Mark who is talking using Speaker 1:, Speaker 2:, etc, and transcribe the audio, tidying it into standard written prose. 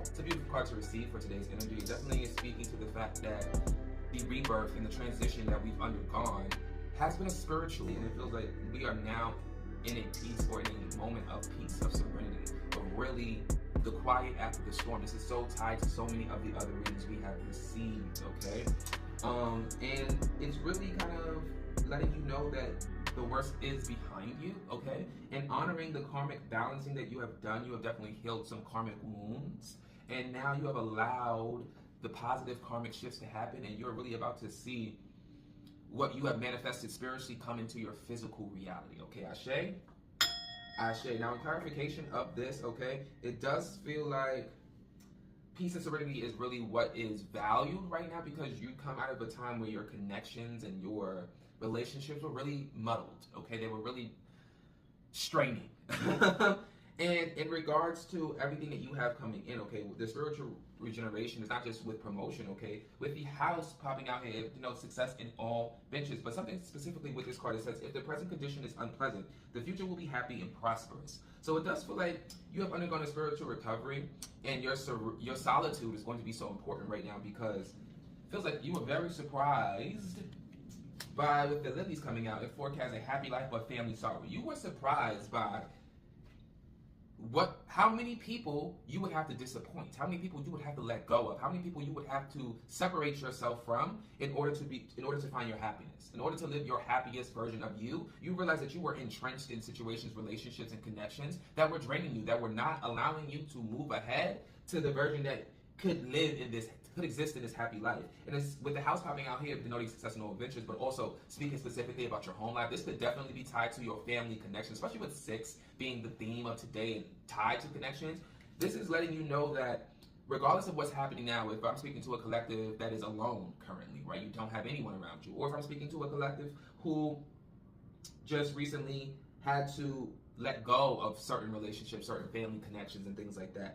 Speaker 1: It's a beautiful card to receive for today's energy. It definitely is speaking to the fact that the rebirth and the transition that we've undergone has been a spiritual, and it feels like we are now in a peace or in a moment of peace, of serenity, of really the quiet after the storm. This is so tied to so many of the other readings we have received, okay? And it's really kind of letting you know that the worst is behind you, okay? And honoring the karmic balancing that you have done. You have definitely healed some karmic wounds, and now you have allowed the positive karmic shifts to happen, and you're really about to see what you have manifested spiritually come into your physical reality, okay? Ashe? Ashe. Now, in clarification of this, okay, it does feel like peace and serenity is really what is valued right now, because you come out of a time where your connections and your relationships were really muddled, okay? They were really straining. And in regards to everything that you have coming in, okay, the spiritual regeneration is not just with promotion, okay? With the house popping out here, you know, success in all ventures, but something specifically with this card, it says, if the present condition is unpleasant, the future will be happy and prosperous. So it does feel like you have undergone a spiritual recovery, and your solitude is going to be so important right now, because it feels like you were very surprised by, with the lilies coming out, it forecasts a happy life but family sorrow. You were surprised by how many people you would have to disappoint, how many people you would have to let go of, how many people you would have to separate yourself from in order to find your happiness, in order to live your happiest version of you. You realize that you were entrenched in situations, relationships, and connections that were draining you, that were not allowing you to move ahead to the version that could exist in this happy life. And it's with the house popping out here, denoting success in all adventures, but also speaking specifically about your home life. This could definitely be tied to your family connections, especially with 6 being the theme of today and tied to connections. This is letting you know that regardless of what's happening now, if I'm speaking to a collective that is alone currently, right, you don't have anyone around you, or if I'm speaking to a collective who just recently had to let go of certain relationships, certain family connections, and things like that,